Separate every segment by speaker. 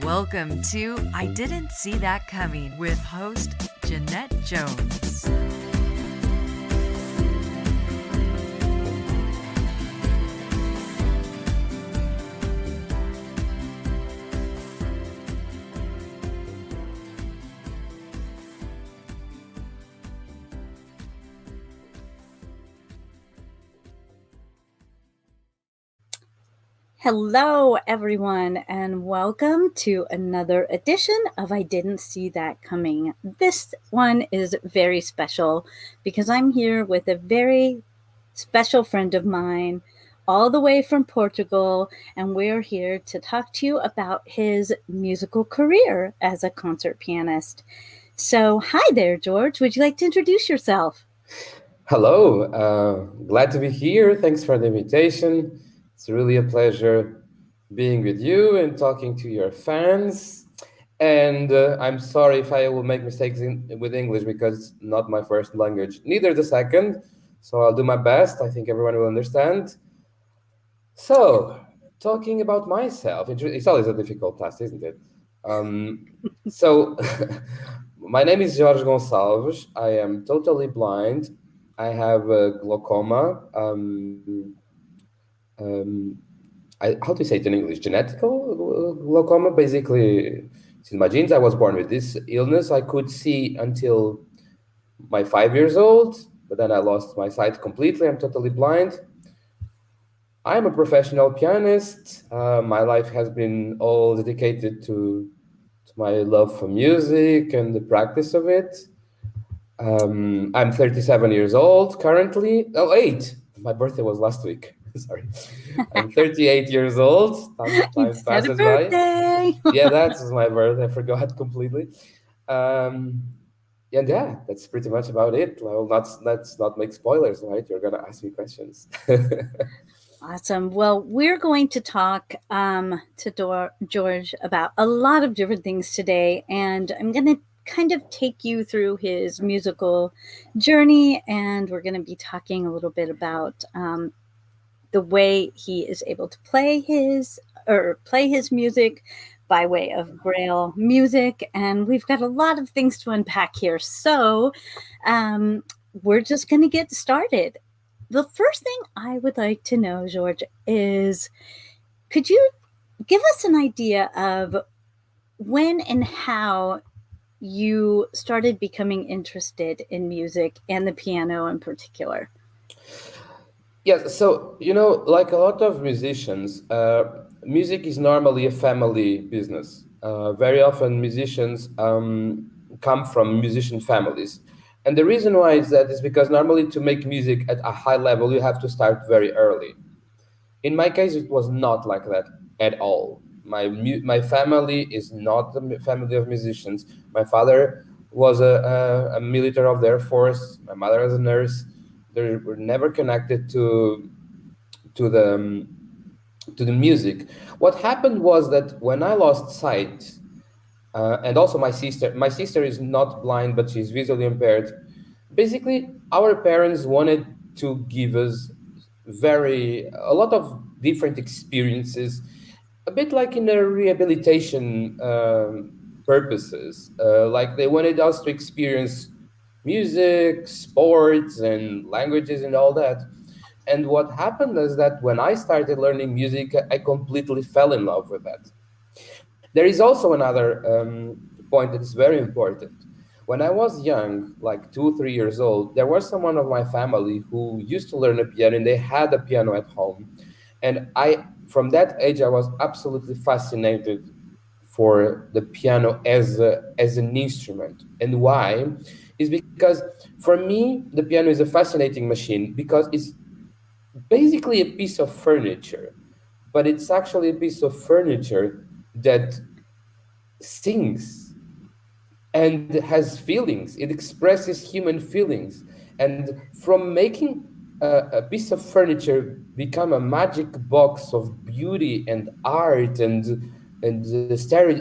Speaker 1: Welcome to I Didn't See That Coming with host Jeanette Jones.
Speaker 2: Hello, everyone, and welcome to another edition of I Didn't See That Coming. This one is very special because I'm here with a very special friend of mine, all the way from Portugal, and we're here to talk to you about his musical career as a concert pianist. So, hi there, George. Would you like to introduce yourself?
Speaker 3: Hello, glad to be here. Thanks for the invitation. It's really a pleasure being with you and talking to your fans. And I'm sorry if I will make mistakes with English because it's not my first language, neither the second. So I'll do my best. I think everyone will understand. So, talking about myself, it's always a difficult task, isn't it? Um, so, my name is Jorge Gonçalves. I am totally blind. I have glaucoma. Um, how do you say it in English? Genetical glaucoma. Basically, it's in my genes. I was born with this illness. I could see until my 5 years old, but then I lost my sight completely. I'm totally blind. I'm a professional pianist. My life has been all dedicated to my love for music and the practice of it. I'm 37 years old currently. Oh, eight. My birthday was last week. Sorry. I'm 38 years old. Time
Speaker 2: It's not a
Speaker 3: passes by.
Speaker 2: birthday.
Speaker 3: Yeah, that's my birthday. I forgot completely. Um, and yeah, that's pretty much about it. Well, let's not make spoilers, right? You're gonna ask me questions.
Speaker 2: Awesome. Well, we're going to talk to George about a lot of different things today, and I'm going to kind of take you through his musical journey, and we're going to be talking a little bit about the way he is able to play his music by way of braille music, and we've got a lot of things to unpack here. So, um, we're just going to get started. The first thing I would like to know, George, is could you give us an idea of when and how you started becoming interested in music and the piano in particular?
Speaker 3: Yes, so like a lot of musicians, music is normally a family business. Very often, musicians come from musician families, and the reason why is that is because normally to make music at a high level, you have to start very early. In my case, it was not like that at all. My family is not a family of musicians. My father was a military of the Air Force. My mother was a nurse. They were never connected to the to the music. What happened was that when I lost sight, and also my sister is not blind, but she's visually impaired. Basically, our parents wanted to give us a lot of different experiences, a bit like in a rehabilitation purposes. Like they wanted us to experience music, sports, and languages and all that. And what happened is that when I started learning music, I completely fell in love with that. There is also another point that is very important. When I was young, like 2, 3 years old, there was someone of my family who used to learn a piano and they had a piano at home. And from that age, I was absolutely fascinated for the piano as an instrument. And why? Is because for me, the piano is a fascinating machine because it's basically a piece of furniture, but it's actually a piece of furniture that sings and has feelings. It expresses human feelings. And from making a piece of furniture become a magic box of beauty and art and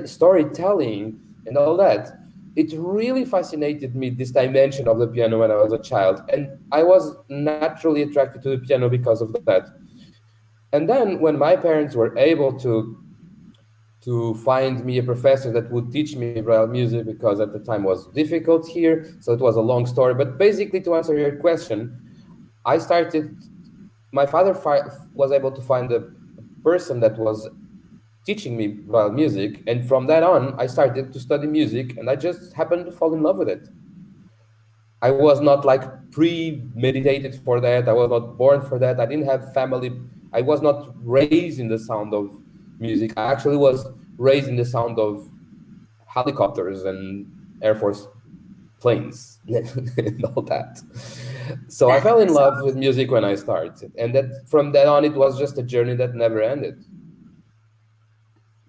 Speaker 3: storytelling and all that, it really fascinated me, this dimension of the piano when I was a child. And I was naturally attracted to the piano because of that. And then when my parents were able to to find me a professor that would teach me braille music, because at the time was difficult here. So it was a long story. But basically, to answer your question, I started. My father was able to find a person that was teaching me braille music, and from that on, I started to study music, and I just happened to fall in love with it. I was not like premeditated for that. I was not born for that. I didn't have family. I was not raised in the sound of music. I actually was raised in the sound of helicopters and Air Force planes and all that. So I fell in
Speaker 2: That's
Speaker 3: love with music when I started, and that from then on, it was just a journey that never ended.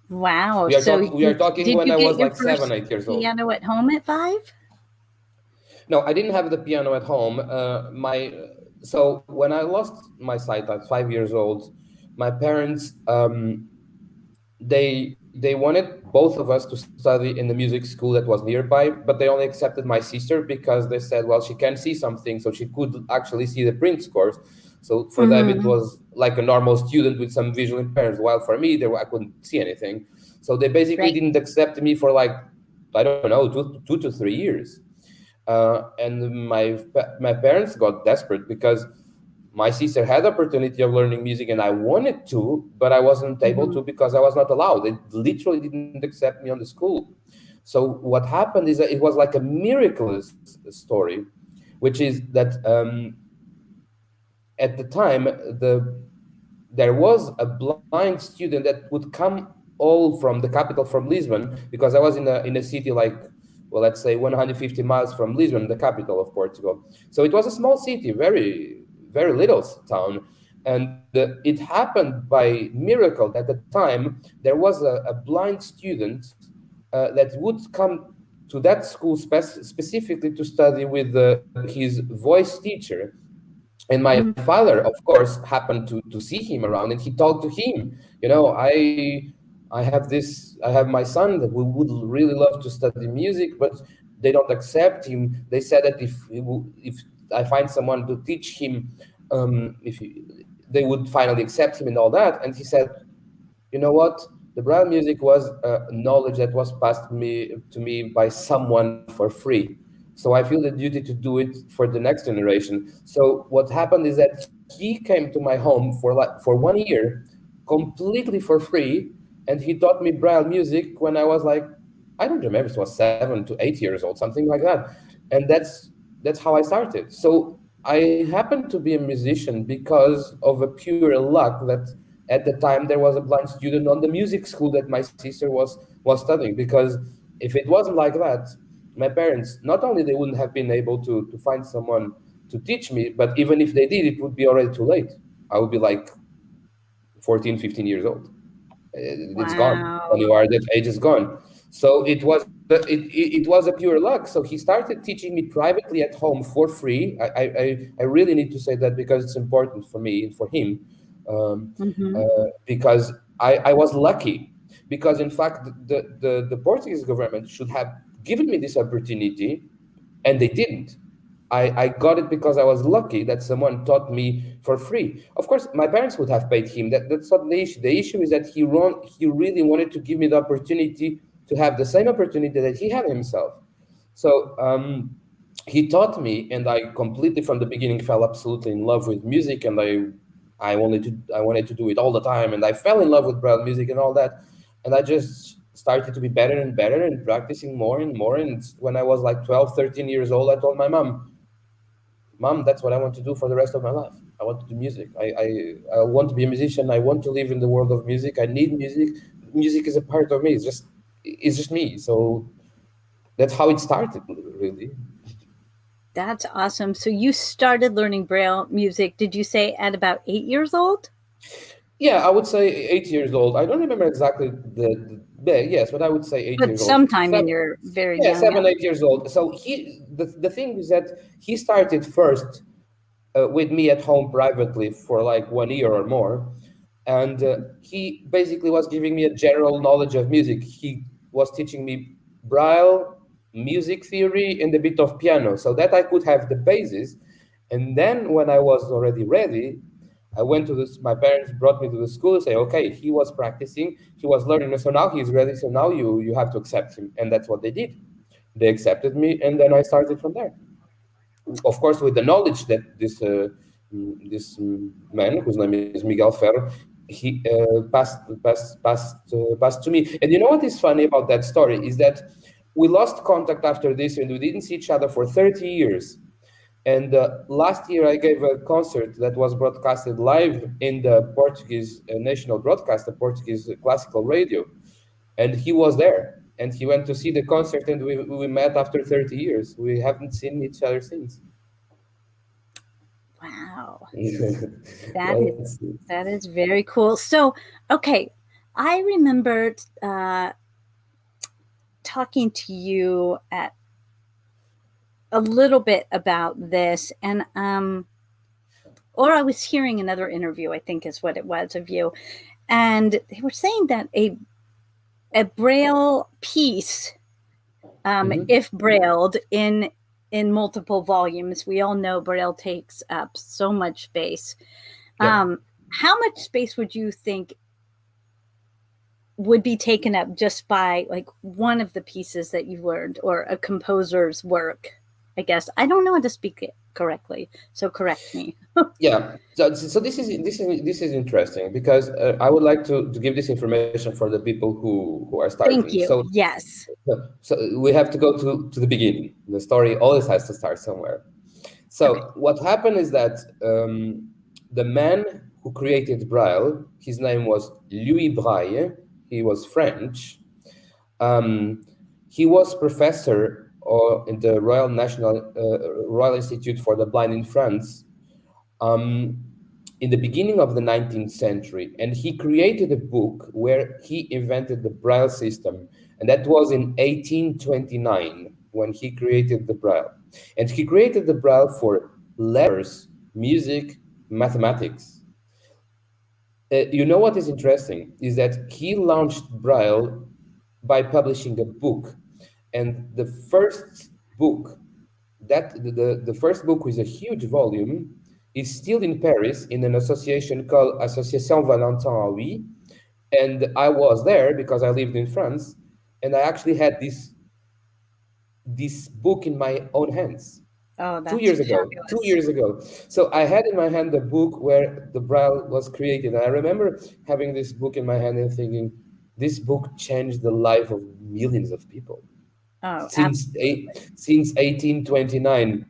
Speaker 2: wow.
Speaker 3: We are
Speaker 2: So
Speaker 3: talking. We are talking
Speaker 2: did
Speaker 3: when
Speaker 2: you
Speaker 3: I
Speaker 2: get
Speaker 3: was
Speaker 2: your
Speaker 3: like seven,
Speaker 2: first
Speaker 3: 8 years old.
Speaker 2: piano at home at 5?
Speaker 3: No, I didn't have the piano at home. My So when I lost my sight at 5 years old, my parents they wanted both of us to study in the music school that was nearby, but they only accepted my sister because they said, well, she can see something, so she could actually see the print scores. So for them, it
Speaker 2: Mm-hmm.
Speaker 3: was like a normal student with some visual impairments. While for me, I couldn't see anything. So they basically
Speaker 2: Right.
Speaker 3: didn't accept me for like, I don't know, 2 to 3 years. And my parents got desperate because my sister had the opportunity of learning music and I wanted to, but I wasn't able
Speaker 2: Mm-hmm.
Speaker 3: to because I was not allowed. They literally didn't accept me on the school. So what happened is that it was like a miraculous story, which is that at the time there was a blind student that would come all from the capital, from Lisbon, because I was in a city like, well, let's say 150 miles from Lisbon, the capital of Portugal. So it was a small city, very very little town, and it happened by miracle that at the time there was a blind student that would come to that school specifically to study with his voice teacher. And my father, of course, happened to see him around, and he talked to him. I have my son that would really love to study music, but they don't accept him. They said that if I find someone to teach him, they would finally accept him and all that. And he said, you know what? The braille music was knowledge that was passed to me by someone for free. So I feel the duty to do it for the next generation. So what happened is that he came to my home for 1 year, completely for free, and he taught me braille music when I was like, I don't remember, it was 7 to 8 years old, something like that. And that's how I started. So I happened to be a musician because of a pure luck that at the time there was a blind student on the music school that my sister was studying. Because if it wasn't like that, my parents, not only they wouldn't have been able to find someone to teach me, but even if they did, it would be already too late. I would be like 14, 15 years old. It's gone. When
Speaker 2: Wow.
Speaker 3: you are that age, is gone. So it was a pure luck. So he started teaching me privately at home for free. I really need to say that because it's important for me and for him, um,
Speaker 2: Mm-hmm.
Speaker 3: because I was lucky. Because in fact, the Portuguese government should have given me this opportunity, and they didn't. I got it because I was lucky that someone taught me for free. Of course, my parents would have paid him. That's not the issue. The issue is that he really wanted to give me the opportunity to have the same opportunity that he had himself. So he taught me, and I completely from the beginning fell absolutely in love with music, and I wanted to do it all the time, and I fell in love with braille music and all that, and I just started to be better and better and practicing more and more. And when I was like 12, 13 years old, I told my mom, that's what I want to do for the rest of my life. I want to do music. I want to be a musician. I want to live in the world of music. I need music. Music is a part of me. It's just me. So that's how it started, really.
Speaker 2: That's awesome. So you started learning Braille music, did you say at about 8 years old?
Speaker 3: Yeah, I would say 8 years old. I don't remember exactly yes, but I would say eight
Speaker 2: But
Speaker 3: years old.
Speaker 2: sometime in your very
Speaker 3: Yeah,
Speaker 2: young
Speaker 3: seven,
Speaker 2: age.
Speaker 3: 8 years old. So the thing is that he started first with me at home privately for like 1 year or more. And he basically was giving me a general knowledge of music. He was teaching me braille, music theory, and a bit of piano so that I could have the basis. And then when I was already ready, I went to this. My parents brought me to the school and say, okay, he was practicing, he was learning, so now he's ready. So now you have to accept him, and that's what they did. They accepted me, and then I started from there. Of course, with the knowledge that this man, whose name is Miguel Ferro, he passed to me. And you know what is funny about that story is that we lost contact after this, and we didn't see each other for 30 years. And last year, I gave a concert that was broadcasted live in the Portuguese national broadcast, the Portuguese classical radio. And he was there. And he went to see the concert, and we met after 30 years. We haven't seen each other since.
Speaker 2: Wow. That is
Speaker 3: That's,
Speaker 2: that is very cool. So, okay, I remember talking to you at a little bit about this, and or I was hearing another interview, I think is what it was, of you, and they were saying that a braille piece,
Speaker 3: Mhm.
Speaker 2: if brailled in multiple volumes, we all know braille takes up so much space.
Speaker 3: Yeah.
Speaker 2: How much space would you think would be taken up just by like one of the pieces that you learned, or a composer's work? I guess I don't know how to speak it correctly, so correct me.
Speaker 3: Yeah. So this is interesting because I would like to give this information for the people who are starting.
Speaker 2: Thank you.
Speaker 3: So
Speaker 2: Yes.
Speaker 3: so we have to go to the beginning. The story always has to start somewhere.
Speaker 2: Okay.
Speaker 3: So what happened is that the man who created Braille, his name was Louis Braille. He was French. Um, he was professor in the Royal Institute for the Blind in France um, in the beginning of the 19th century, and he created a book where he invented the Braille system, and that was in 1829 when he created the Braille. And he created the Braille for letters, music, mathematics. You know what is interesting is that he launched Braille by publishing a book, and the first book the first book with a huge volume is still in Paris in an association called Association Valentin Aoui. And I was there because I lived in France, and I actually had this book in my own hands
Speaker 2: Oh,
Speaker 3: two
Speaker 2: that's
Speaker 3: years ago. Two
Speaker 2: fabulous.
Speaker 3: years ago, so I had in my hand the book where the Braille was created, and I remember having this book in my hand and thinking, this book changed the life of millions of people
Speaker 2: Oh,
Speaker 3: since 1829.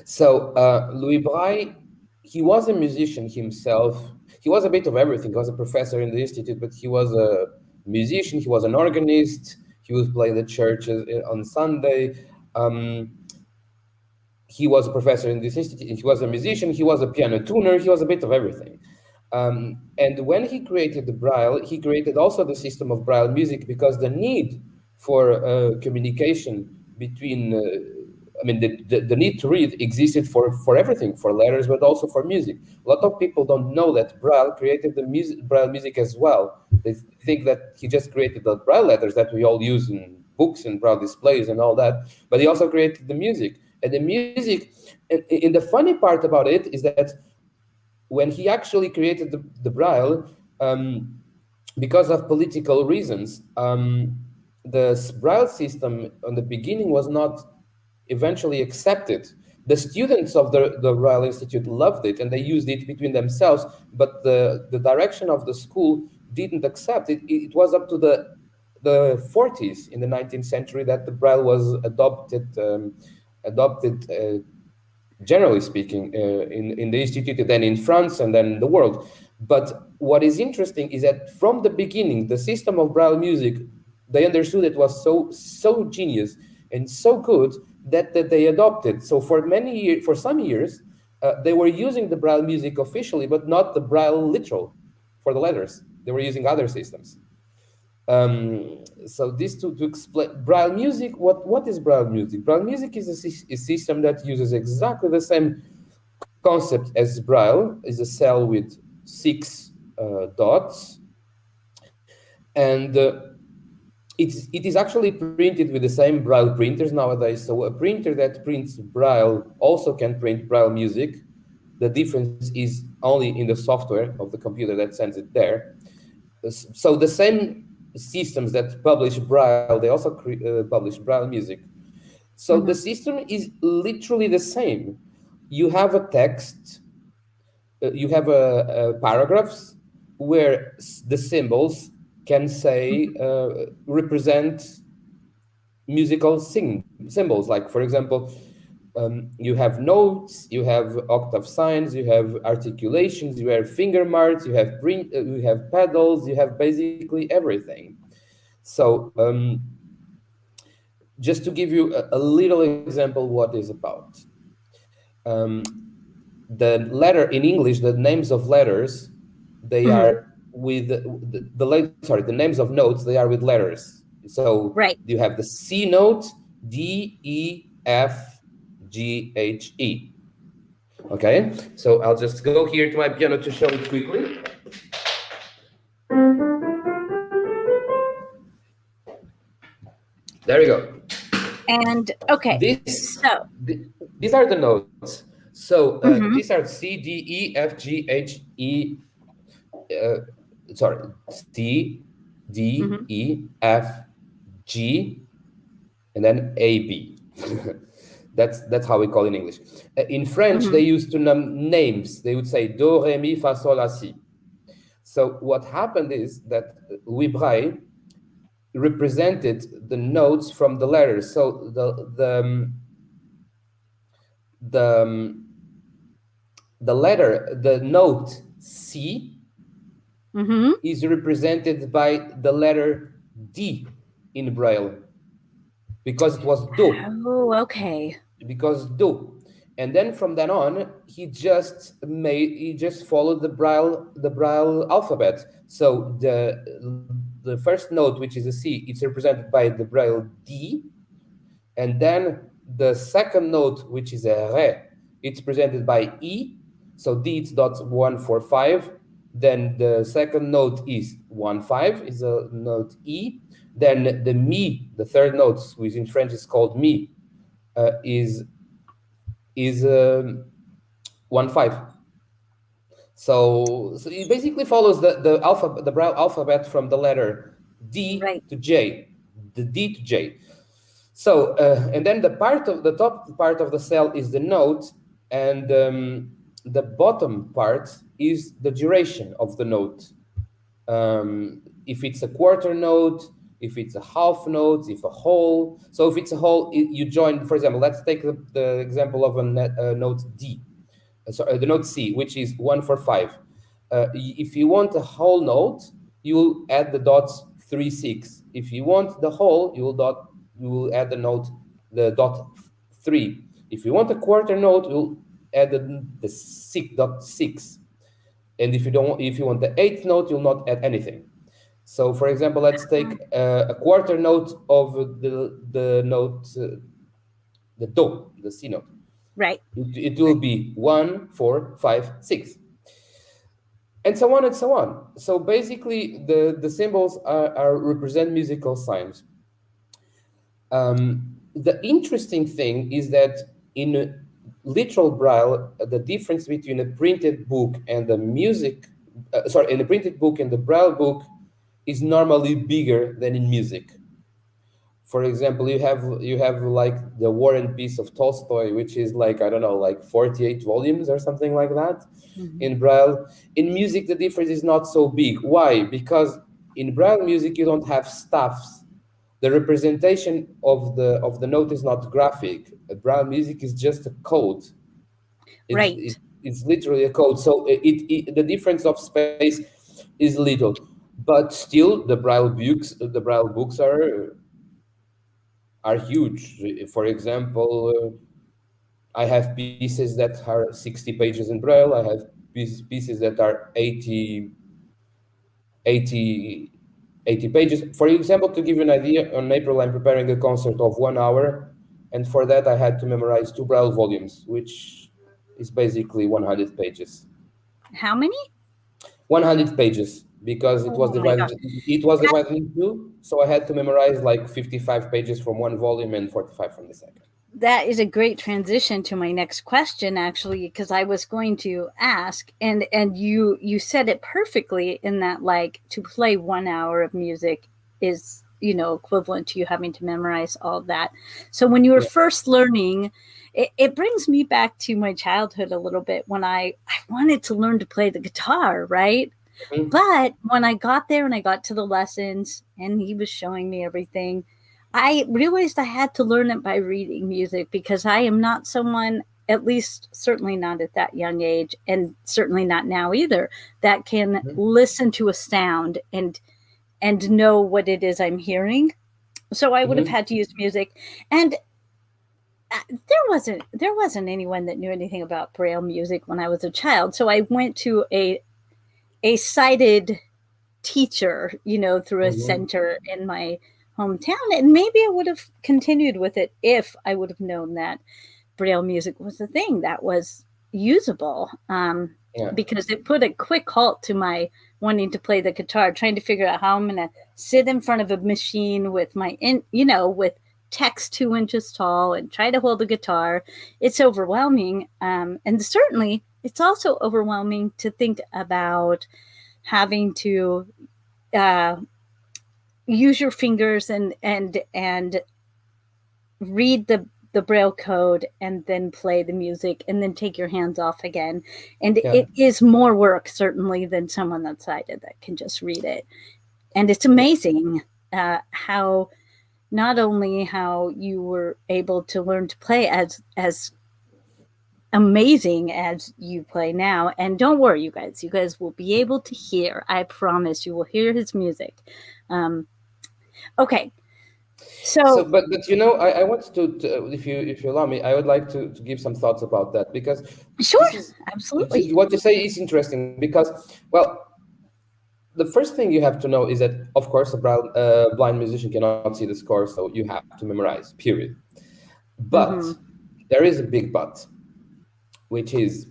Speaker 3: So Louis Braille, he was a musician himself. He was a bit of everything. He was a professor in the institute, but he was a musician. He was an organist. He would play the churches on Sunday. Um, he was a professor in this institute. He was a musician. He was a piano tuner. He was a bit of everything. And when he created the Braille, he created also the system of Braille music because the need for communication between, the need to read existed for everything, for letters, but also for music. A lot of people don't know that Braille created the Braille music as well. They think that he just created the Braille letters that we all use in books and Braille displays and all that, but he also created the music. And the music, and the funny part about it is that when he actually created the Braille, because of political reasons, the Braille system on the beginning was not eventually accepted. The students of the Braille Institute loved it and they used it between themselves, but the direction of the school didn't accept it. It was up to the 40s in the 19th century that the Braille was adopted generally speaking, in the institute, then in France, and then in the world. But what is interesting is that from the beginning, the system of Braille music, they understood it was so genius and so good that they adopted. So for many years, for some years, they were using the Braille music officially, but not the Braille literal for the letters. They were using other systems. So this to explain Braille music. What is Braille music? Braille music is a system that uses exactly the same concept as Braille. Is a cell with six dots, and it is actually printed with the same Braille printers nowadays. So a printer that prints Braille also can print Braille music. The difference is only in the software of the computer that sends it there. So the same systems that publish Braille, they also publish Braille music. So the
Speaker 2: Mhm.
Speaker 3: system is literally the same. You have a text, you have paragraphs where the symbols can say represent musical symbols. Like for example, you have notes, you have octave signs, you have articulations, you have finger marks, you have pedals, you have basically everything. So just to give you a little example what is about. Um, the letter in English, the names of letters, they
Speaker 2: Mhm.
Speaker 3: are with sorry, the names of notes, they are with letters. So
Speaker 2: Right.
Speaker 3: you have the C note, D, E, F, G, H, E. Okay, so I'll just go here to my piano to show it quickly. There we go.
Speaker 2: And okay.
Speaker 3: This,
Speaker 2: So,
Speaker 3: these are the notes. So these
Speaker 2: mhm.
Speaker 3: are C, D, E, F, G, H, E. Uh, sorry, C, D,
Speaker 2: Mhm.
Speaker 3: E, F, G, and then A, B. That's how we call it in English. In French, they
Speaker 2: Mhm.
Speaker 3: used to name names. They would say do, re, mi, fa, sol, la, si. So what happened is that Louis Braille represented the notes from the letters. So the the letter, the note C
Speaker 2: Mhm.
Speaker 3: is represented by the letter D in Braille because it was do,
Speaker 2: Oh, okay.
Speaker 3: because do. And then from then on, he just followed the Braille alphabet. So the first note, which is a C, it's represented by the Braille D, and then the second note, which is a re, it's presented by E. So D it's dot 145. Then the second note is 1 5, is a note E. Then the mi, the third note, which in French is called mi, is 1 5. So it basically follows the Braille alphabet from the letter D
Speaker 2: Right.
Speaker 3: to J, the D to J. So, and then the top part of the cell is the note, and the bottom part is the duration of the note. If it's a quarter note, if it's a half note, if a whole. So if it's a whole, you join, for example, let's take the example of a note D, sorry, the note C, which is 1 4 5. If you want a whole note, you will add the dots 3 6. If you want the whole, you will add the dot 3. If you want a quarter note, you'll add the 6.6. And if you want the eighth note, you'll not add anything. So, for example, let's take a quarter note of the note, the do, the C note.
Speaker 2: Right.
Speaker 3: It will be 1 4 5 6, and so on and so on. So basically, the symbols are represent musical signs. The interesting thing is that in literal braille, the difference between a printed book and the in a printed book and the braille book is normally bigger than in music. For example, you have like the War and Peace of Tolstoy, which is like, I don't know, like 48 volumes or something like that
Speaker 2: Mhm.
Speaker 3: in Braille. In music, the difference is not so big. Why? Because in Braille music, you don't have staffs. The representation of the note is not graphic. Braille music is just a code.
Speaker 2: Right.
Speaker 3: It's literally a code. So the difference of space is little, but still the Braille books are huge. For example, I have pieces that are 60 pages in Braille. I have pieces that are 80, 80 pages. For example, to give you an idea, on April, I'm preparing a concert of 1 hour. And for that, I had to memorize 2 Braille volumes, which is basically 100 pages.
Speaker 2: How many?
Speaker 3: 100 pages because
Speaker 2: Oh my gosh.
Speaker 3: it was
Speaker 2: That
Speaker 3: divided in two, so I had to memorize like 55 pages from one volume and 45 from the second.
Speaker 2: that is a great transition to my next question, actually, because I was going to ask, and you said it perfectly in that, like, to play 1 hour of music is, equivalent to you having to memorize all of that. So when you were
Speaker 3: Yeah.
Speaker 2: first learning, it brings me back to my childhood a little bit when I wanted to learn to play the guitar, right?
Speaker 3: Mhm.
Speaker 2: But when I got there and I got to the lessons and he was showing me everything, I realized I had to learn it by reading music because I am not someone, at least certainly not at that young age, and certainly not now either, that can
Speaker 3: Mhm.
Speaker 2: listen to a sound and know what it is I'm hearing. So I would have
Speaker 3: Mhm.
Speaker 2: had to use music, and there wasn't anyone that knew anything about braille music when I was a child. So I went to a sighted teacher, through a
Speaker 3: Mhm.
Speaker 2: center in my hometown. And maybe I would have continued with it if I would have known that Braille music was a thing that was usable,
Speaker 3: Yeah.
Speaker 2: because it put a quick halt to my wanting to play the guitar, trying to figure out how I'm going to sit in front of a machine with with text 2 inches tall and try to hold a guitar. It's overwhelming. And certainly it's also overwhelming to think about having to uh, use your fingers and read the braille code and then play the music and then take your hands off again, and
Speaker 3: Yeah.
Speaker 2: it is more work certainly than someone that's sighted that can just read it. And it's
Speaker 3: Yeah.
Speaker 2: amazing how not only how you were able to learn to play as amazing as you play now. And don't worry, you guys will be able to hear, I promise you will hear his music. um, okay,
Speaker 3: So,
Speaker 2: so
Speaker 3: but I want if you allow me, I would like to give some thoughts about that because
Speaker 2: sure,
Speaker 3: this is
Speaker 2: absolutely.
Speaker 3: what you say is interesting because, well, the first thing you have to know is that, of course, a blind musician cannot see the score, so you have to memorize, period. But
Speaker 2: Hmm.
Speaker 3: there is a big but, which is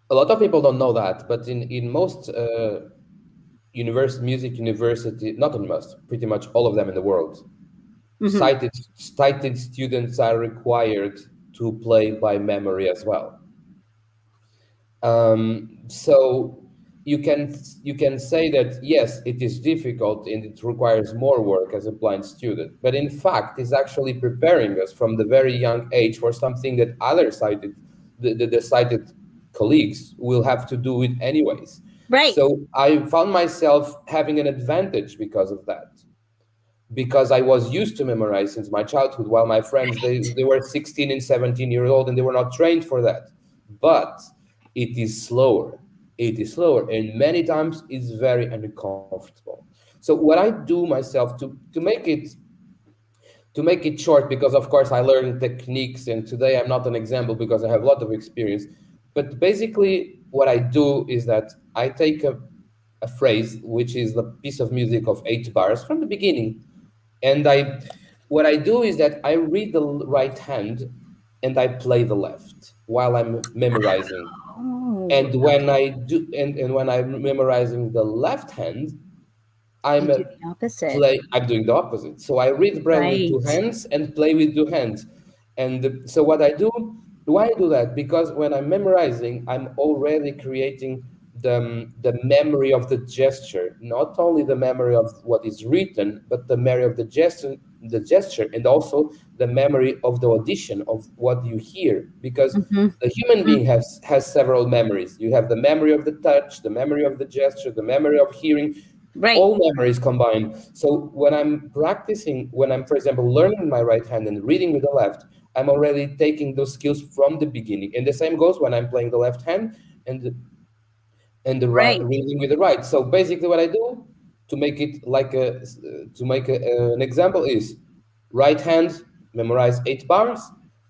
Speaker 3: a lot of people don't know that, but in most music university, not in most, pretty much all of them in the world,
Speaker 2: Hmm.
Speaker 3: sighted students are required to play by memory as well. So you can say that yes, it is difficult and it requires more work as a blind student, but in fact, it's actually preparing us from the very young age for something that other sighted the sighted colleagues will have to do it anyways.
Speaker 2: Right.
Speaker 3: So I found myself having an advantage because of that, because I was used to memorize since my childhood, while my friends they were 16 and 17 years old and they were not trained for that. But it is slower. It is slower, and many times it's very uncomfortable. So what I do myself to make it short, because of course I learned techniques, and today I'm not an example because I have a lot of experience. But basically, what I do is that I take a phrase, which is a piece of music of 8 bars from the beginning, and what I do is that I read the right hand and I play the left while I'm memorizing.
Speaker 2: Oh,
Speaker 3: And when
Speaker 2: okay.
Speaker 3: I do, and when I'm memorizing the left hand,
Speaker 2: You
Speaker 3: I'm
Speaker 2: do the opposite.
Speaker 3: I'm doing the opposite. So I read braille with two
Speaker 2: Right.
Speaker 3: hands and play with two hands. And so what I do, why I do that? Because when I'm memorizing, I'm already creating the memory of the gesture, not only the memory of what is written, but the memory of the gesture, and also the memory of the audition of what you hear. Because
Speaker 2: Hmm.
Speaker 3: the human
Speaker 2: Hmm.
Speaker 3: being has several memories. You have the memory of the touch, the memory of the gesture, the memory of hearing,
Speaker 2: Right.
Speaker 3: all memories combined. So when I'm practicing, when I'm, for example, learning my right hand and reading with the left, I'm already taking those skills from the beginning. And the same goes when I'm playing the left hand and the right,
Speaker 2: Right.
Speaker 3: reading with the right. So basically, what I do to make it like an example is right hand memorize 8 bars,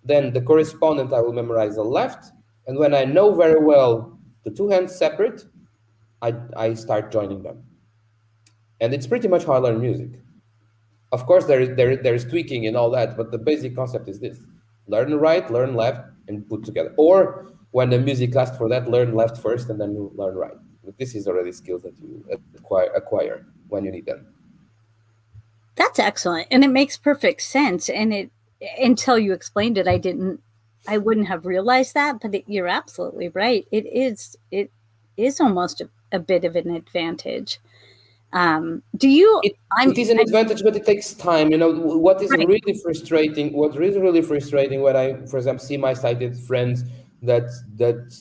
Speaker 3: then the correspondent I will memorize the left, and when I know very well the two hands separate, I start joining them, and it's pretty much how I learn music. Of course, there is tweaking and all that, but the basic concept is this: learn right, learn left, and put together. Or when the music asks for that, learn left first and then you learn right. But this is already skills that you acquire when you need them.
Speaker 2: That's excellent. And it makes perfect sense. And until you explained it, I wouldn't have realized that, but you're absolutely right. It is almost a bit of an advantage. Do you,
Speaker 3: it
Speaker 2: I'm,
Speaker 3: it is an
Speaker 2: I'm
Speaker 3: advantage, but it takes time. What is
Speaker 2: right,
Speaker 3: really frustrating? What is really frustrating when I, for example, see my sighted friends that that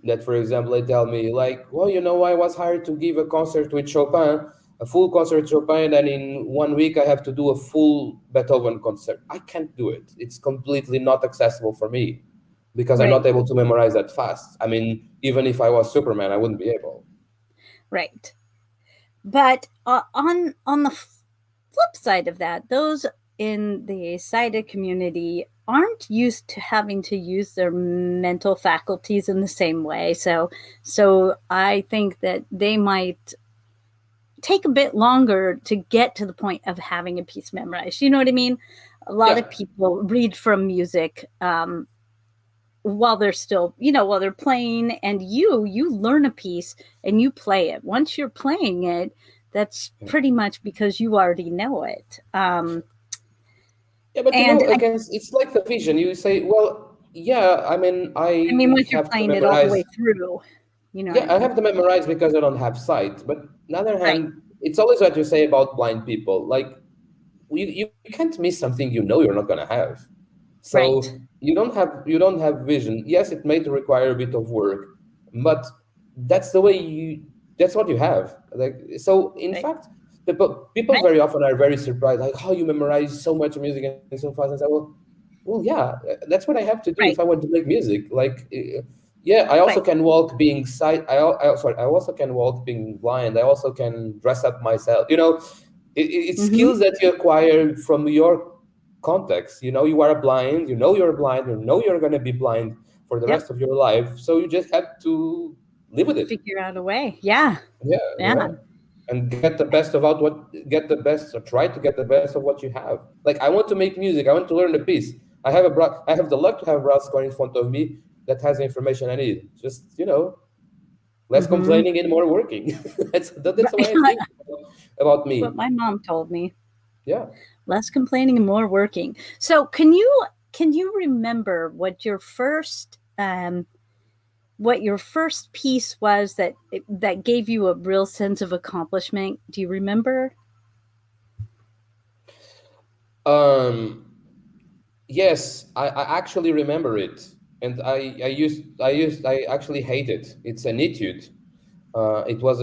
Speaker 3: that, for example, they tell me like, well, I was hired to give a concert with Chopin, a full concert with Chopin, and in 1 week I have to do a full Beethoven concert. I can't do it. It's completely not accessible for me because I'm not
Speaker 2: right,
Speaker 3: able to memorize that fast. I mean, even if I was Superman, I wouldn't be able.
Speaker 2: right. But on the flip side of that, those in the sighted community aren't used to having to use their mental faculties in the same way. So I think that they might take a bit longer to get to the point of having a piece memorized. You know what I mean? A lot of
Speaker 3: Yeah.
Speaker 2: people read from music while they're still, while they're playing, and you learn a piece and you play it. Once you're playing it, that's pretty much because you already know it.
Speaker 3: Yeah, but
Speaker 2: And
Speaker 3: again, it's like the vision. You say, well, yeah, I mean,
Speaker 2: I mean,
Speaker 3: I
Speaker 2: once you're
Speaker 3: have to
Speaker 2: playing it all the way
Speaker 3: memorize.
Speaker 2: through, you know what I
Speaker 3: Yeah, I
Speaker 2: mean?
Speaker 3: have to memorize because I don't have sight. But on the other
Speaker 2: Right,
Speaker 3: hand, it's always what you say about blind people. Like, you can't miss something you're not going to have.
Speaker 2: right,
Speaker 3: So you don't have vision. Yes, it may require a bit of work, but that's the way you that's what you have. Like, so in
Speaker 2: right,
Speaker 3: fact, people
Speaker 2: right,
Speaker 3: very often are very surprised, like how you memorize so much music and so fast. And say, well, yeah, that's what I have to do if I
Speaker 2: right,
Speaker 3: want to make music. Like, yeah, I also
Speaker 2: right.
Speaker 3: can walk being sight. Sorry, I also can walk being blind. I also can dress up myself. It's
Speaker 2: Mm-hmm.
Speaker 3: skills that you acquire from your context. You are blind. You're blind. You're going to be blind for the
Speaker 2: Yep.
Speaker 3: rest of your life. So you just have to live with it.
Speaker 2: Figure out a way. Yeah.
Speaker 3: Yeah,
Speaker 2: Yeah.
Speaker 3: yeah, and get the best, or try to get the best of what you have. Like, I want to make music. I want to learn a piece. I have the luck to have a broad score in front of me that has the information I need. Just, less
Speaker 2: Mm-hmm.
Speaker 3: complaining and more working. That's the way I
Speaker 2: Right.
Speaker 3: think about
Speaker 2: That's what
Speaker 3: me.
Speaker 2: my mom told me.
Speaker 3: Yeah.
Speaker 2: Less complaining and more working. So can you remember what your first piece was that gave you a real sense of accomplishment? Do you remember?
Speaker 3: Um. Yes, I actually remember it, and I actually hate it. It's an etude. It was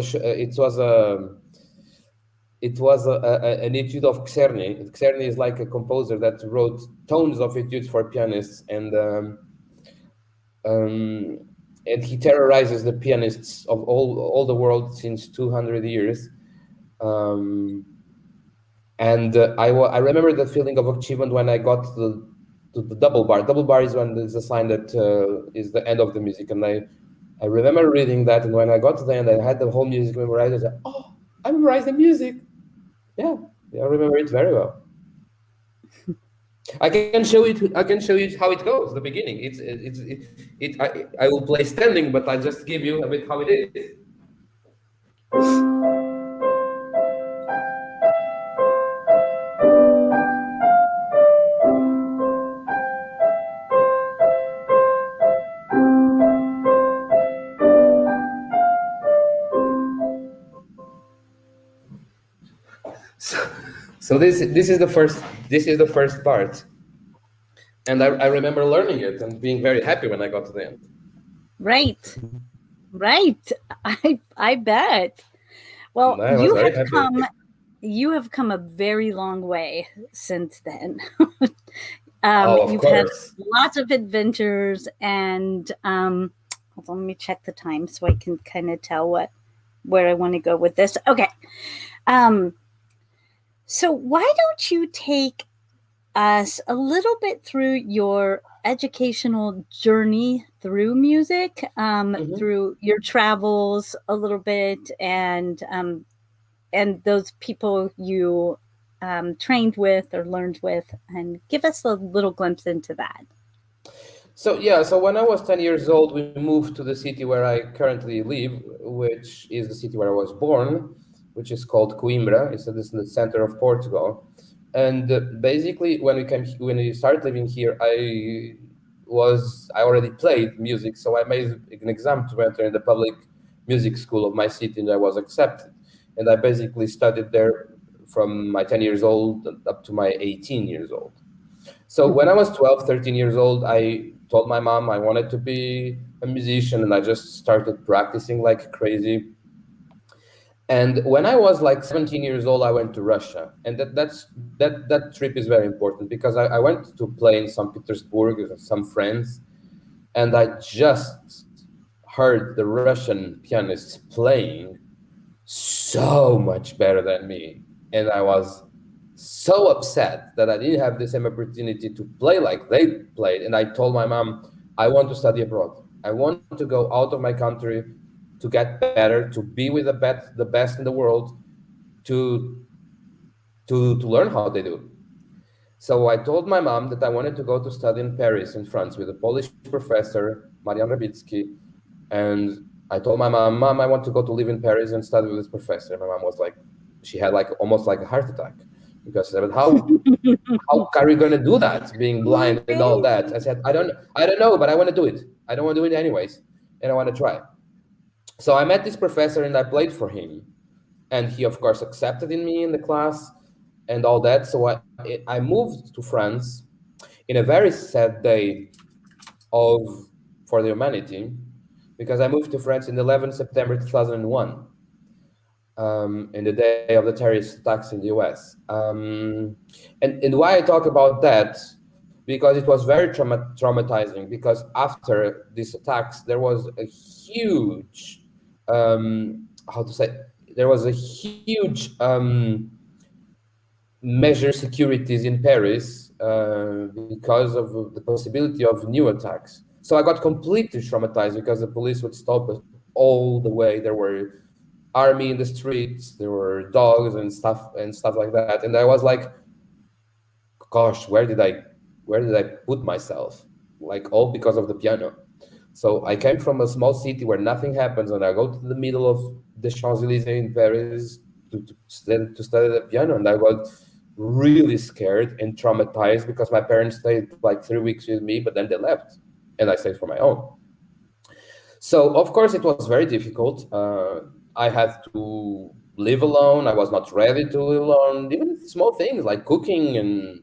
Speaker 3: an etude of Czerny. Czerny is like a composer that wrote tons of etudes for pianists, um, and he terrorizes the pianists of all the world since 200 years. Um, and I remember the feeling of achievement when I got to the double bar. Double bar is when there's a sign that is the end of the music, and I remember reading that, and when I got to the end, I had the whole music memorized. I said, "Oh, I memorized the music." Yeah, yeah, I remember it very well. I can show it. I can show you how it goes. The beginning. I will play standing, but I just give you a bit how it is. So, so this is the first part, and I remember learning it and being very happy when I got to the end.
Speaker 2: Right. Right. I bet. Well,
Speaker 3: I was very happy.
Speaker 2: you have come a very long way since then.
Speaker 3: Oh, of
Speaker 2: You've had
Speaker 3: course.
Speaker 2: lots of adventures, and hold on, let me check the time so I can kind of tell where I want to go with this. Okay. Um, so why don't you take us a little bit through your educational journey through music,
Speaker 3: Mhm.
Speaker 2: through your travels a little bit, and those people you trained with or learned with, and give us a little glimpse into that.
Speaker 3: So yeah, so when I was 10 years old, we moved to the city where I currently live, which is the city where I was born, which is called Coimbra. It's in the center of Portugal. And basically, when we started living here, I already played music, so I made an exam to enter in the public music school of my city, and I was accepted. And I basically studied there from my 10 years old up to my 18 years old. So when I
Speaker 2: Mhm.
Speaker 3: was 12, 13 years old, I told my mom I wanted to be a musician, and I just started practicing like crazy. And when I was like 17 years old, I went to Russia, and that trip is very important because I went to play in St. Petersburg with some friends, and I just heard the Russian pianists playing so much better than me, and I was so upset that I didn't have the same opportunity to play like they played. And I told my mom, I want to study abroad. I want to go out of my country to get better, to be with the best in the world, to to learn how they do. So I told my mom that I wanted to go to study in Paris, in France, with a Polish professor, Marian Rabitsky. And I told my mom, Mom, I want to go to live in Paris and study with this professor. And my mom was like, she had like almost like a heart attack because she said, how are you going to do that, being
Speaker 2: Poor
Speaker 3: blind and all that? I
Speaker 2: baby.
Speaker 3: said, I don't know, but I want to do it. I don't want to do it anyways, and I want to try. So I met this professor and I played for him, and he of course accepted in me in the class and all that. So I moved to France in a very sad day of for the humanity, because I moved to France in 11 September 2001, in the day of the terrorist attacks in the US. And why I talk about that? Because it was very traumatizing. Because after these attacks, there was a huge, how to say, there was a huge measure securities in Paris because of the possibility of new attacks. So I got completely traumatized because the police would stop us all the way. There were army in the streets, there were dogs and stuff like that. And I was like, gosh, where did I put myself? Like all because of the piano. So I came from a small city where nothing happens, and I go to the middle of the Champs-Élysées in Paris to study the piano, and I got really scared and traumatized because my parents stayed like 3 weeks with me, but then they left, and I stayed for my own. So of course it was very difficult. I had to live alone. I was not ready to live alone. Even small things like cooking and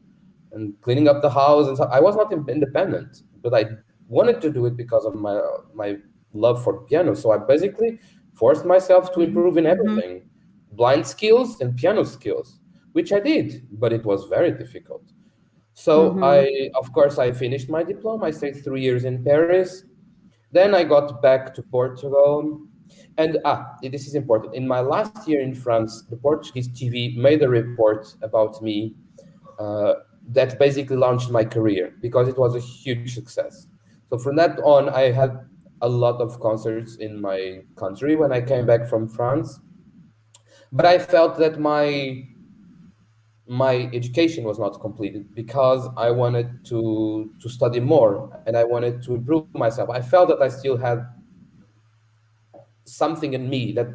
Speaker 3: cleaning up the house and so I was not independent, but I wanted to do it because of my love for piano. So I basically forced myself to
Speaker 2: Mhm.
Speaker 3: improve in
Speaker 2: Mhm.
Speaker 3: everything, blind skills and piano skills, which I did, but it was very difficult. So
Speaker 2: Mhm.
Speaker 3: of course, I finished my diploma. I stayed 3 years in Paris. Then I got back to Portugal. And this is important. In my last year in France, the Portuguese TV made a report about me uh, that basically launched my career because it was a huge success. So from that on, I had a lot of concerts in my country when I came back from France. But I felt that my education was not completed because I wanted to study more and I wanted to improve myself. I felt that I still had something in me that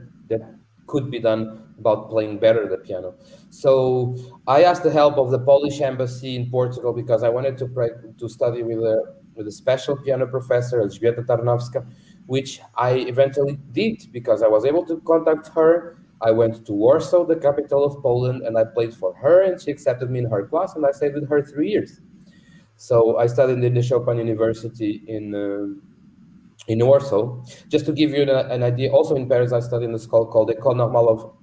Speaker 3: could be done about playing better the piano. So I asked the help of the Polish embassy in Portugal because I wanted to study with a special piano professor, Elżbieta Tarnowska, which I eventually did because I was able to contact her. I went to Warsaw, the capital of Poland, and I played for her, and she accepted me in her class, and I stayed with her 3 years. So I studied in the Chopin University in Warsaw. Just to give you an idea, also in Paris, I studied in a school called École Normale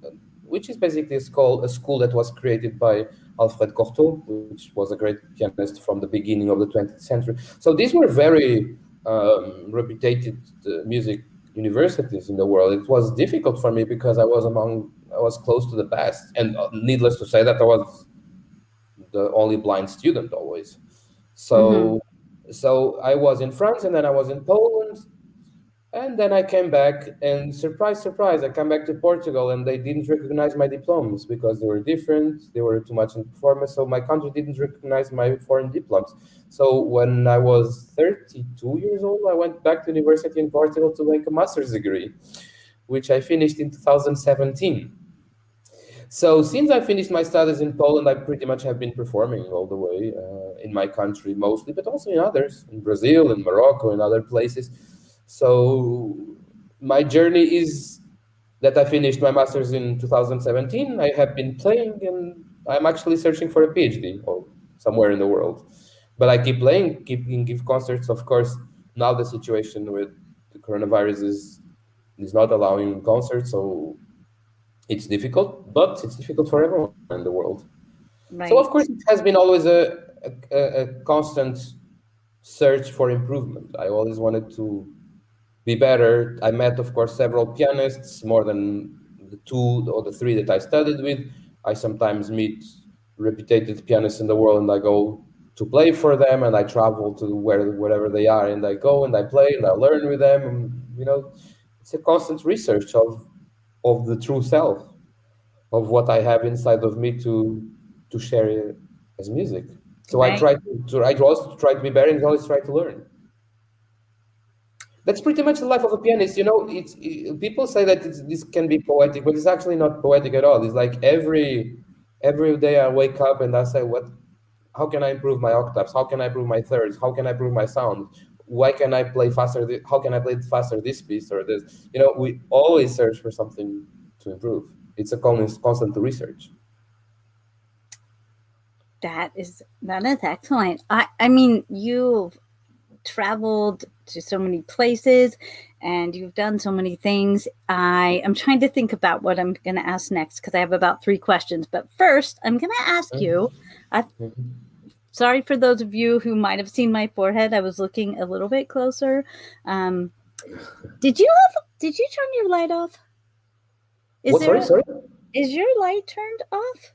Speaker 3: which is basically a school that was created by Alfred Cortot, which was a great pianist from the beginning of the 20th century. So these were very reputed music universities in the world. It was difficult for me because I was close to the best, and needless to say that I was the only blind student always.
Speaker 2: Mhm.
Speaker 3: So I was in France and then I was in Poland and then I came back, and surprise, surprise, I come back to Portugal, and they didn't recognize my diplomas because they were different. They were too much in performance, so my country didn't recognize my foreign diplomas. So when I was 32 years old, I went back to university in Portugal to make a master's degree, which I finished in 2017. So since I finished my studies in Poland, I pretty much have been performing all the way in my country mostly, but also in others, in Brazil, in Morocco, in other places. So my journey is that I finished my master's in 2017. I have been playing, and I'm actually searching for a PhD or somewhere in the world. But I keep playing, give concerts. Of course, now the situation with the coronavirus is not allowing concerts, so it's difficult. But it's difficult for everyone in the world. So of course,
Speaker 2: Right.
Speaker 3: it has been always a constant search for improvement. I always wanted to be better. I met, of course, several pianists, more than the two or the three that I studied with. I sometimes meet reputed pianists in the world, and I go to play for them, and I travel to wherever they are, and I go and I play and I learn with them. And it's a constant research of the true self, of what I have inside of me to share it as music. So I
Speaker 2: Right.
Speaker 3: try I also try to be better and always try to learn. That's pretty much the life of a pianist. People say that this can be poetic, but it's actually not poetic at all. It's like every day I wake up and I say, what? How can I improve my octaves? How can I improve my thirds? How can I improve my sound? Why can I play faster? How can I play faster this piece or this? We always search for something to improve. It's a constant research.
Speaker 2: That is excellent. I mean, you've traveled to so many places and you've done so many things. I am trying to think about what I'm going to ask next because I have about 3 questions. But first, I'm going to ask you. I
Speaker 3: Mhm.
Speaker 2: Sorry for those of you who might have seen my forehead. I was looking a little bit closer. Um, did you turn your light off? Is
Speaker 3: What?
Speaker 2: there
Speaker 3: Sorry,
Speaker 2: a,
Speaker 3: sorry.
Speaker 2: is your light turned off?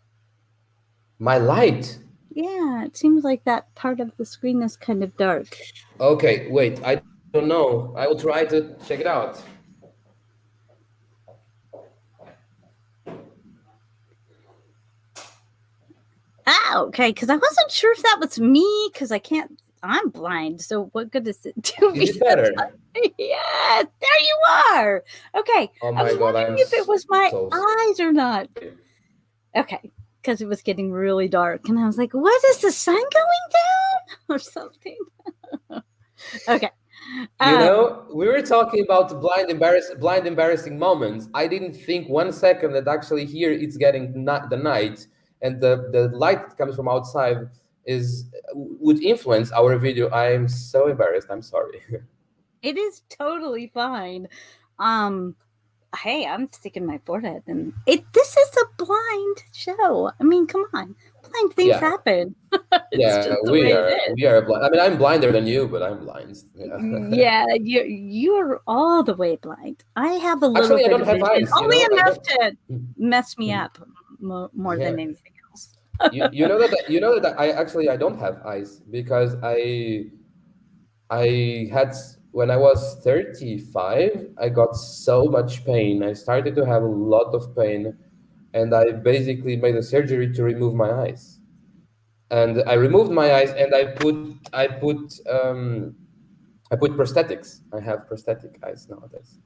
Speaker 3: My light.
Speaker 2: Yeah, it seems like that part of the screen is kind of dark.
Speaker 3: Okay, wait. I don't know. I will try to check it out.
Speaker 2: Ah, okay, because I wasn't sure if that was me because I'm blind. So what good does it do
Speaker 3: Is
Speaker 2: me?
Speaker 3: it better?
Speaker 2: Yes, there you are. Okay,
Speaker 3: Oh
Speaker 2: I
Speaker 3: my
Speaker 2: was
Speaker 3: God,
Speaker 2: wondering
Speaker 3: I'm
Speaker 2: if it was my
Speaker 3: so
Speaker 2: eyes or not.
Speaker 3: sorry.
Speaker 2: Okay, because it was getting really dark, and I was like, "What is the sun going down or something?" Okay.
Speaker 3: We were talking about blind embarrassing moments. I didn't think 1 second that actually here it's getting the night, and the light that comes from outside is would influence our video. I'm so embarrassed. I'm sorry.
Speaker 2: It is totally fine. Um, hey, I'm sticking my forehead, and this is a blind show. I mean, come on, blind things
Speaker 3: Yeah,
Speaker 2: happen. It's
Speaker 3: yeah,
Speaker 2: just the
Speaker 3: we
Speaker 2: way it
Speaker 3: are.
Speaker 2: is.
Speaker 3: We are blind. I mean, I'm blinder than you, but I'm blind. Yeah.
Speaker 2: Yeah, you're all the way blind. I have a little
Speaker 3: Actually, I
Speaker 2: bit
Speaker 3: don't
Speaker 2: of
Speaker 3: have
Speaker 2: vision,
Speaker 3: eyes.
Speaker 2: only
Speaker 3: I
Speaker 2: enough
Speaker 3: don't.
Speaker 2: to mess me
Speaker 3: Mhm.
Speaker 2: up more
Speaker 3: Yeah.
Speaker 2: than anything else.
Speaker 3: You know that I don't have eyes because I had when I was 35, I got so much pain. I started to have a lot of pain, and I basically made a surgery to remove my eyes. And I removed my eyes, and I put prosthetics. I have prosthetic eyes nowadays,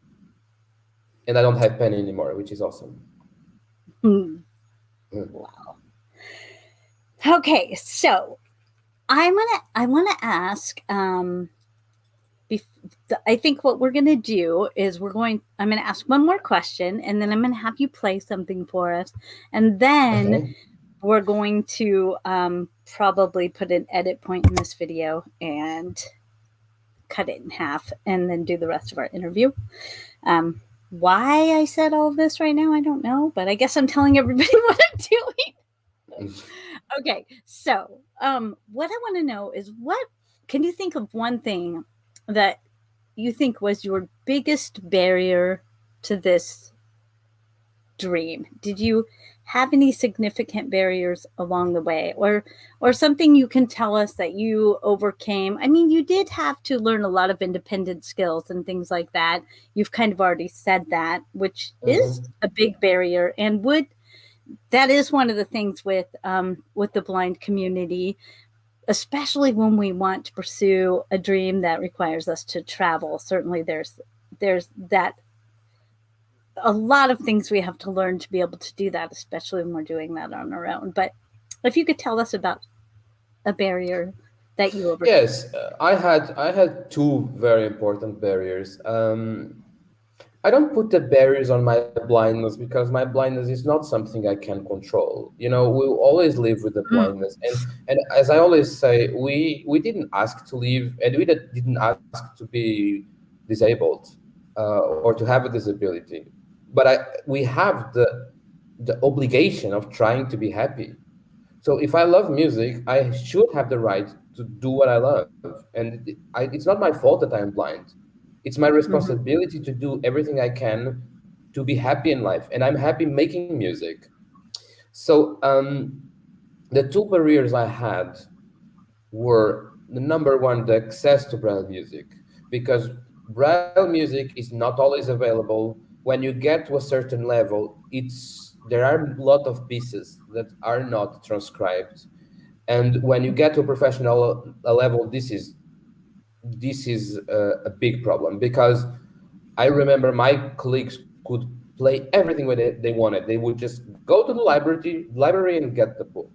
Speaker 3: and I don't have pain anymore, which is awesome.
Speaker 2: Hmm.
Speaker 3: Mm.
Speaker 2: Wow. Okay, so I wanna ask. I think what we're gonna do is I'm gonna ask one more question, and then I'm gonna have you play something for us, and then
Speaker 3: Okay.
Speaker 2: we're going to probably put an edit point in this video and cut it in half, and then do the rest of our interview. Um, why I said all of this right now, I don't know, but I guess I'm telling everybody what I'm doing. Okay, so what I want to know is what can you think of one thing that you think was your biggest barrier to this dream? Did you have any significant barriers along the way, or something you can tell us that you overcame? I mean, you did have to learn a lot of independent skills and things like that. You've kind of already said that, which is
Speaker 3: Mhm.
Speaker 2: a big barrier, and would that is one of the things with the blind community, especially when we want to pursue a dream that requires us to travel. Certainly, there's that a lot of things we have to learn to be able to do that, especially when we're doing that on our own. But if you could tell us about a barrier that you overcame.
Speaker 3: Yes, I had two very important barriers. I don't put the barriers on my blindness because my blindness is not something I can control. We'll always live with the
Speaker 2: Mm,
Speaker 3: blindness, and as I always say, we didn't ask to live, and we didn't ask to be disabled, or to have a disability. But we have the obligation of trying to be happy. So if I love music, I should have the right to do what I love, and it's not my fault that I am blind. It's my
Speaker 2: mhm,
Speaker 3: responsibility to do everything I can to be happy in life, and I'm happy making music. So the two barriers I had were the number one, the access to braille music, because braille music is not always available. When you get to a certain level, there are a lot of pieces that are not transcribed, and when you get to a professional level, this is a big problem, because I remember my colleagues could play everything when they wanted. They would just go to the library and get the book.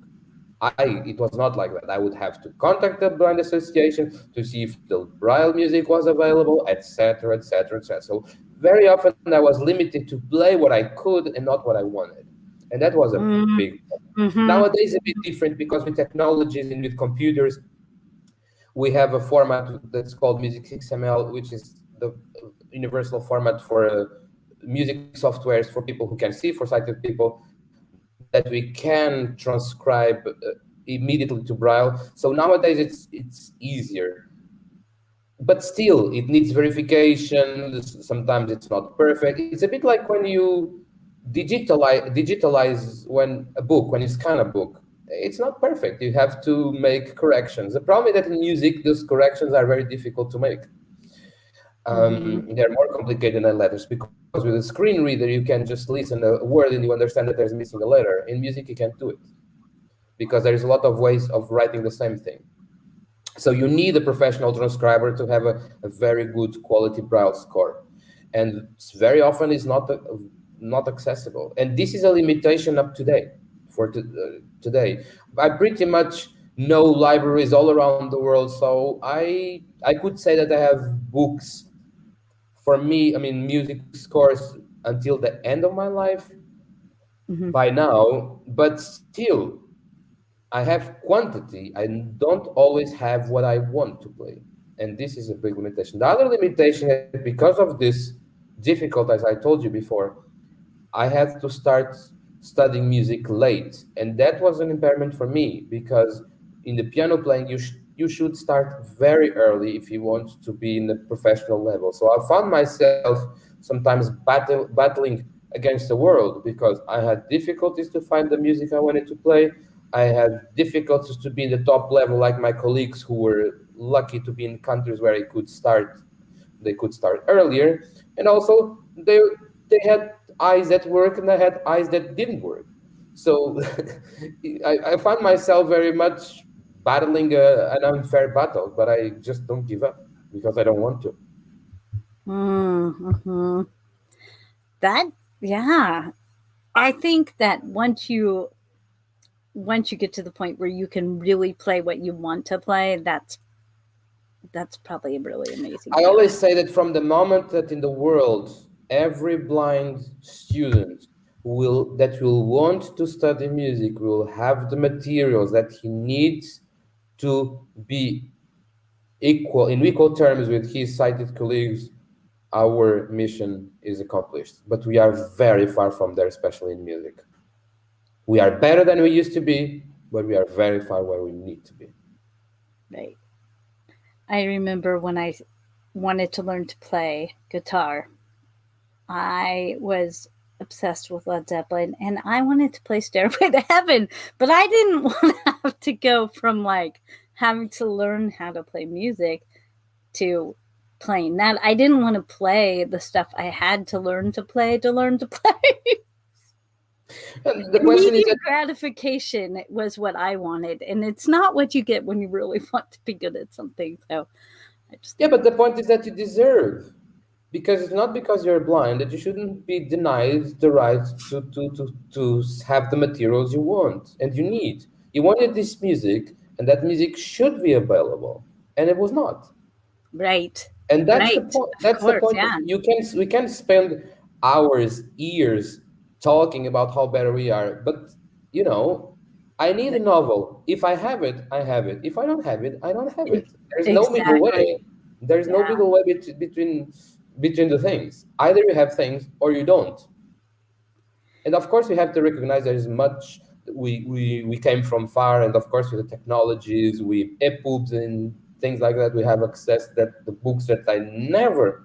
Speaker 3: It was not like that. I would have to contact the blind association to see if the braille music was available, etc., etc., etc. So very often I was limited to play what I could and not what I wanted, and that was a
Speaker 2: mm,
Speaker 3: big problem.
Speaker 2: mhm,
Speaker 3: Nowadays, a bit different, because with technologies and with computers, we have a format that's called Music XML, which is the universal format for music softwares for people who can see, for sighted people, that we can transcribe immediately to Braille. So nowadays it's easier, but still it needs verification. Sometimes it's not perfect. It's a bit like when you digitalize when you scan a book. It's not perfect. You have to make corrections. The problem is that in music those corrections are very difficult to make.
Speaker 2: mhm,
Speaker 3: They're more complicated than letters, because with a screen reader you can just listen a word and you understand that there's missing a letter. In music you can't do it, because there's a lot of ways of writing the same thing. So you need a professional transcriber to have a very good quality braille score, and very often it's not accessible. And this is a limitation up today today. I pretty much know libraries all around the world, so I could say that I have books for me. I mean, music scores until the end of my life
Speaker 2: mhm,
Speaker 3: by now, but still I have quantity. I don't always have what I want to play. And this is a big limitation. The other limitation is, because of this difficult, as I told you before, I had to start studying music late, and that was an impairment for me, because in the piano playing you should start very early if you want to be in the professional level. So I found myself sometimes battling against the world, because I had difficulties to find the music I wanted to play. I had difficulties to be in the top level, like my colleagues who were lucky to be in countries where they could start earlier, and also they had eyes that work and I had eyes that didn't work. So I found myself very much battling an unfair battle, but I just don't give up because I don't want to.
Speaker 2: mhm. That, yeah. I think that once you get to the point where you can really play what you want to play, that's probably a really amazing
Speaker 3: I
Speaker 2: feeling.
Speaker 3: always say that from the moment that in the world every blind student will want to study music will have the materials that he needs to be equal terms with his sighted colleagues, our mission is accomplished. But we are very far from there, especially in music. We are better than we used to be, but we are very far where we need to be.
Speaker 2: Right. I remember when I wanted to learn to play guitar, I was obsessed with Led Zeppelin and I wanted to play Stairway to Heaven, but I didn't want to have to go from like having to learn how to play music to playing that. I didn't want to play the stuff I had to learn to play to learn to play.
Speaker 3: And the question is that,
Speaker 2: Immediate gratification was what I wanted, and it's not what you get when you really want to be good at something. So I just
Speaker 3: yeah,
Speaker 2: didn't.
Speaker 3: but the point is that you deserve. because it's not because you're blind that you shouldn't be denied the right to have the materials you want and you need. You wanted this music, and that music should be available, and it was not.
Speaker 2: Right.
Speaker 3: And that's the
Speaker 2: Right.
Speaker 3: point.
Speaker 2: Of
Speaker 3: That's the
Speaker 2: course.
Speaker 3: point.
Speaker 2: Yeah.
Speaker 3: We can spend hours, years talking about how better we are, but you know, I need a novel. If I have it, I have it. If I don't have it, I don't have
Speaker 2: E-
Speaker 3: it. There's no middle way.
Speaker 2: Exactly.
Speaker 3: There's no
Speaker 2: Yeah.
Speaker 3: middle way between the things. Either you have things or you don't. And of course, we have to recognize there is much. We came from far, and of course, with the technologies, we EPUBs and things like that, we have access that the books that I never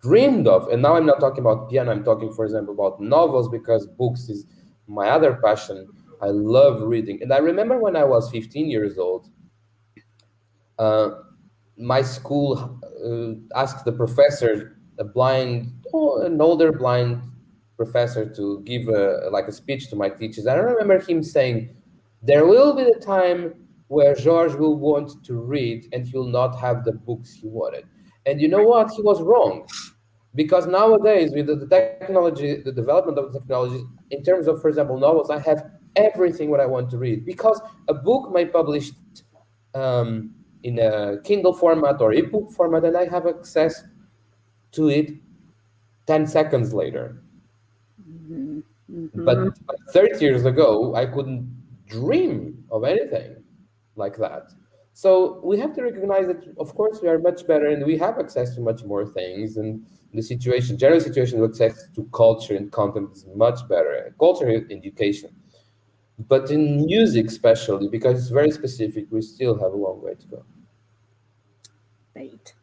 Speaker 3: dreamed of. And now I'm not talking about piano. I'm talking, for example, about novels, because books is my other passion. I love reading. And I remember when I was 15 years old, uh, my school asked the professor, an older blind professor, to give like a speech to my teachers. I remember him saying, "There will be the time where George will want to read, and he will not have the books he wanted." And you know what? He was wrong, because nowadays, with the technology, the development of the technology, in terms of, for example, novels, I have everything what I want to read, because a book may published in a Kindle format or ebook format, and I have access to it 10 seconds later.
Speaker 2: Hmm. Hmm.
Speaker 3: But 30 years ago, I couldn't dream of anything like that. So we have to recognize that, of course, we are much better and we have access to much more things. And the situation, general situation of access to culture and content is much better. Culture and education. But in music, especially, because it's very specific, we still have a long way to go.
Speaker 2: Right.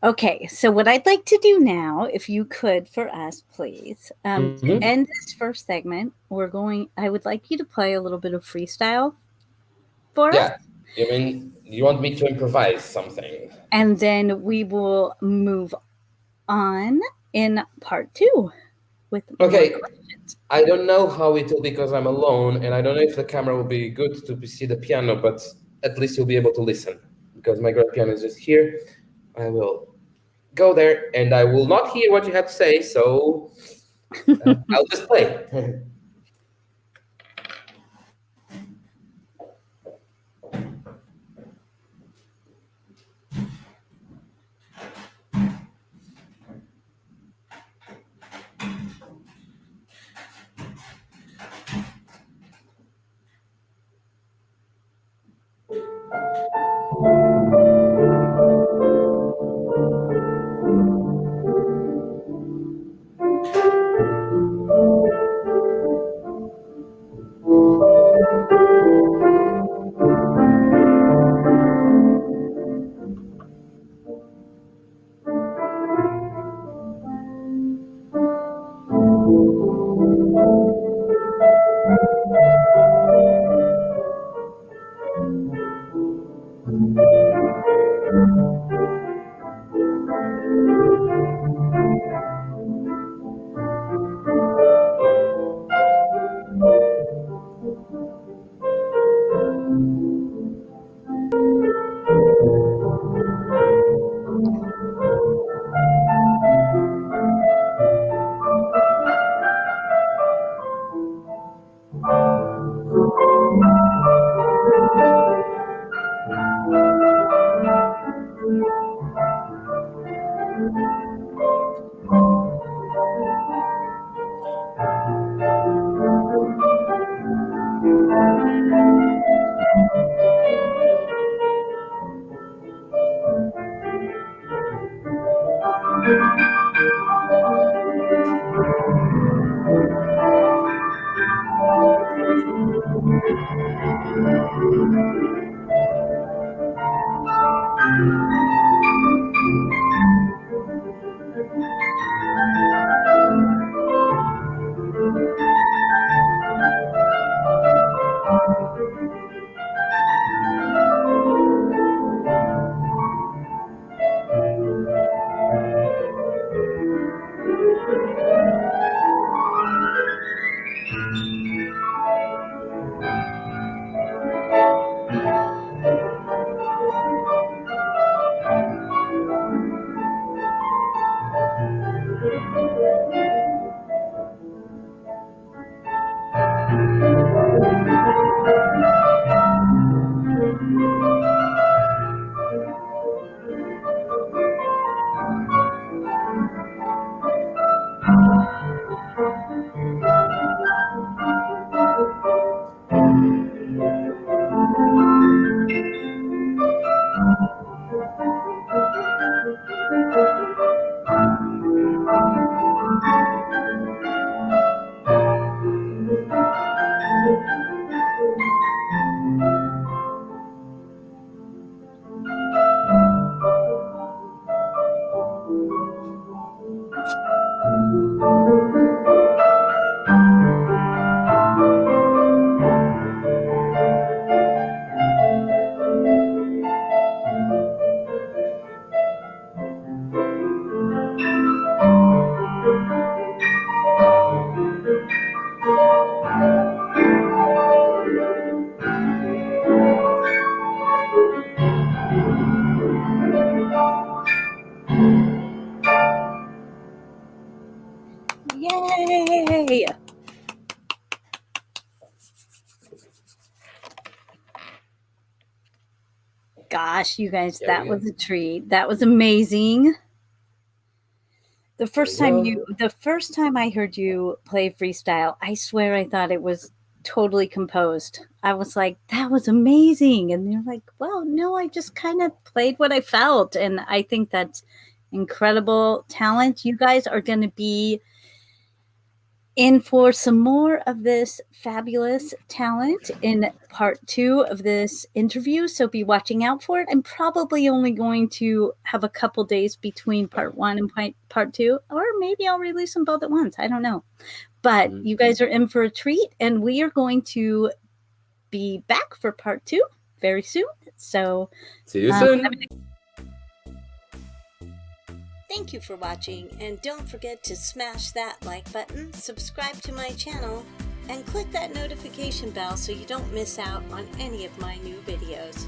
Speaker 2: Okay, so what I'd like to do now, if you could for us, please, to
Speaker 3: Hmm.
Speaker 2: end this first segment, I would like you to play a little bit of freestyle for us,
Speaker 3: Yeah. I mean, you want me to improvise something?
Speaker 2: and then we will move on in part two with more
Speaker 3: Okay.
Speaker 2: questions.
Speaker 3: I don't know how it will be because I'm alone, and I don't know if the camera will be good to see the piano, but at least you'll be able to listen because my grand piano is just here. I will go there, and I will not hear what you have to say, so I'll just play.
Speaker 2: gosh, you guys,
Speaker 3: Here
Speaker 2: that
Speaker 3: we
Speaker 2: was
Speaker 3: go.
Speaker 2: a treat. That was amazing. The
Speaker 3: There we
Speaker 2: first
Speaker 3: go.
Speaker 2: time I heard you play freestyle, I swear I thought it was totally composed. I was like, that was amazing. And you're like, well, no, I just kind of played what I felt. And I think that's incredible talent. You guys are going to be in for some more of this fabulous talent in part 2 of this interview. So be watching out for it. I'm probably only going to have a couple days between part 1 and part 2, or maybe I'll release them both at once. I don't know. But you guys are in for a treat, and we are going to be back for part 2 very soon. So
Speaker 3: See you soon.
Speaker 2: thank you for watching, and don't forget to smash that like button, subscribe to my channel, and click that notification bell so you don't miss out on any of my new videos.